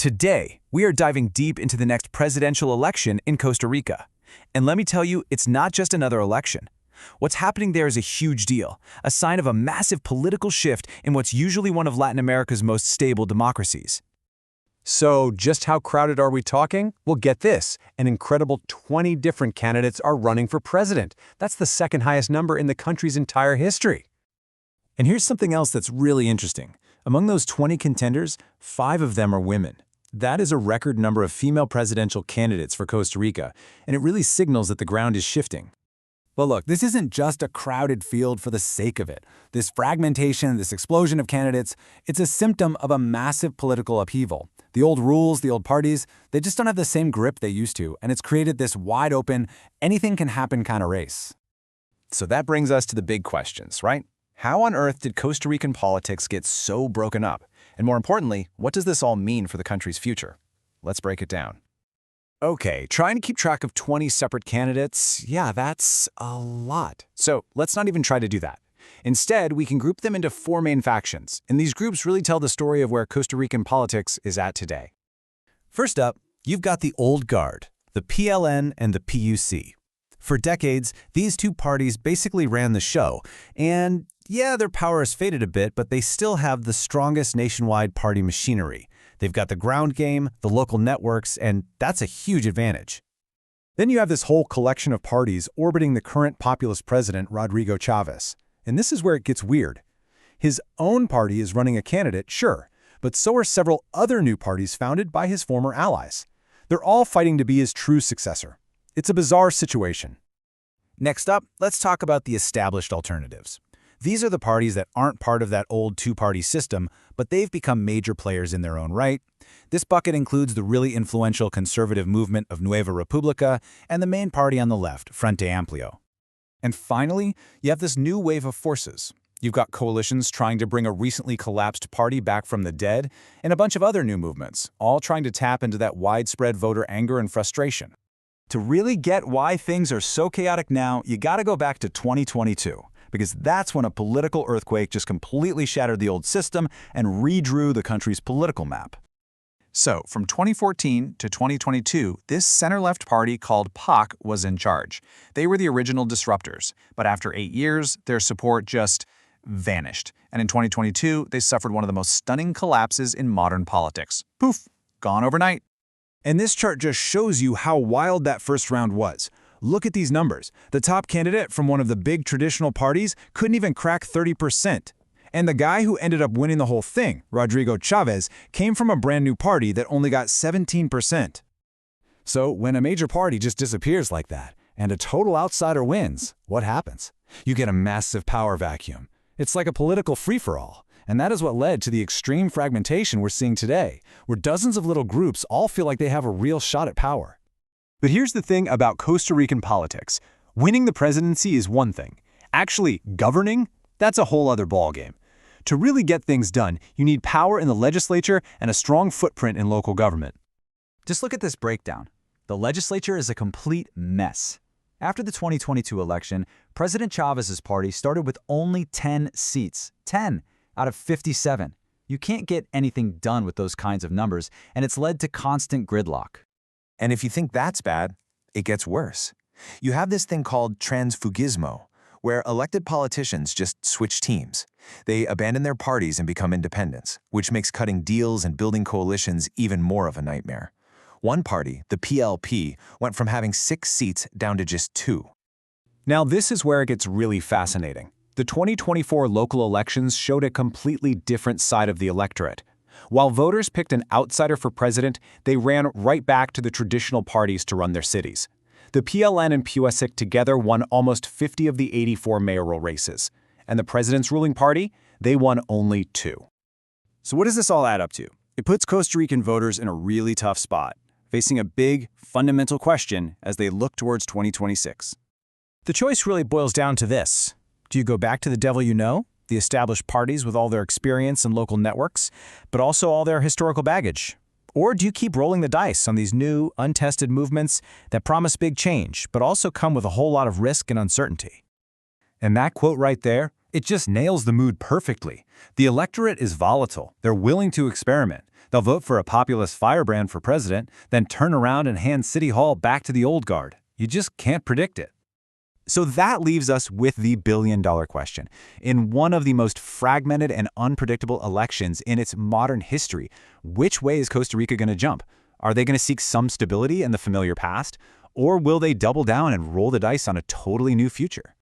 Today, we are diving deep into the next presidential election in Costa Rica. And let me tell you, it's not just another election. What's happening there is a huge deal, a sign of a massive political shift in what's usually one of Latin America's most stable democracies. So, just how crowded are we talking? Well, get this. An incredible 20 different candidates are running for president. That's the second highest number in the country's entire history. And here's something else that's really interesting. Among those 20 contenders, 5 of them are women. That is a record number of female presidential candidates for Costa Rica, and it really signals that the ground is shifting. But look, this isn't just a crowded field for the sake of it. This fragmentation, this explosion of candidates, it's a symptom of a massive political upheaval. The old rules, the old parties, they just don't have the same grip they used to, and it's created this wide-open, anything-can-happen kind of race. So that brings us to the big questions, right? How on earth did Costa Rican politics get so broken up? And more importantly, what does this all mean for the country's future? Let's break it down. Okay, trying to keep track of 20 separate candidates, yeah, that's a lot. So let's not even try to do that. Instead, we can group them into 4 main factions, and these groups really tell the story of where Costa Rican politics is at today. First up, you've got the old guard, the PLN and the PUC. For decades, these two parties basically ran the show, and yeah, their power has faded a bit, but they still have the strongest nationwide party machinery. They've got the ground game, the local networks, and that's a huge advantage. Then you have this whole collection of parties orbiting the current populist president, Rodrigo Chavez. And this is where it gets weird. His own party is running a candidate, sure, but so are several other new parties founded by his former allies. They're all fighting to be his true successor. It's a bizarre situation. Next up, let's talk about the established alternatives. These are the parties that aren't part of that old two-party system, but they've become major players in their own right. This bucket includes the really influential conservative movement of Nueva República and the main party on the left, Frente Amplio. And finally, you have this new wave of forces. You've got coalitions trying to bring a recently collapsed party back from the dead, and a bunch of other new movements, all trying to tap into that widespread voter anger and frustration. To really get why things are so chaotic now, you gotta go back to 2022. Because that's when a political earthquake just completely shattered the old system and redrew the country's political map. So, from 2014 to 2022, this center-left party called PAC was in charge. They were the original disruptors, but after 8 years, their support just vanished. And in 2022, they suffered one of the most stunning collapses in modern politics. Poof, gone overnight. And this chart just shows you how wild that first round was. Look at these numbers. The top candidate from one of the big traditional parties couldn't even crack 30%. And the guy who ended up winning the whole thing, Rodrigo Chavez, came from a brand new party that only got 17%. So when a major party just disappears like that, and a total outsider wins, what happens? You get a massive power vacuum. It's like a political free-for-all. And that is what led to the extreme fragmentation we're seeing today, where dozens of little groups all feel like they have a real shot at power. But here's the thing about Costa Rican politics. Winning the presidency is one thing. Actually, governing, that's a whole other ballgame. To really get things done, you need power in the legislature and a strong footprint in local government. Just look at this breakdown. The legislature is a complete mess. After the 2022 election, President Chavez's party started with only 10 seats. 10 out of 57. You can't get anything done with those kinds of numbers, and it's led to constant gridlock. And if you think that's bad, it gets worse. You have this thing called transfugismo, where elected politicians just switch teams. They abandon their parties and become independents, which makes cutting deals and building coalitions even more of a nightmare. One party, the PLP, went from having 6 seats down to just 2. Now this is where it gets really fascinating. The 2024 local elections showed a completely different side of the electorate. While voters picked an outsider for president, they ran right back to the traditional parties to run their cities. The PLN and PUC together won almost 50 of the 84 mayoral races. And the president's ruling party, they won only 2. So what does this all add up to? It puts Costa Rican voters in a really tough spot, facing a big, fundamental question as they look towards 2026. The choice really boils down to this. Do you go back to the devil you know? The established parties with all their experience and local networks, but also all their historical baggage? Or do you keep rolling the dice on these new, untested movements that promise big change, but also come with a whole lot of risk and uncertainty? And that quote right there, It just nails the mood perfectly. The electorate is volatile. They're willing to experiment. They'll vote for a populist firebrand for president, then turn around and hand City Hall back to the old guard. You just can't predict it. So that leaves us with the billion-dollar question. In one of the most fragmented and unpredictable elections in its modern history, which way is Costa Rica going to jump? Are they going to seek some stability in the familiar past? Or will they double down and roll the dice on a totally new future?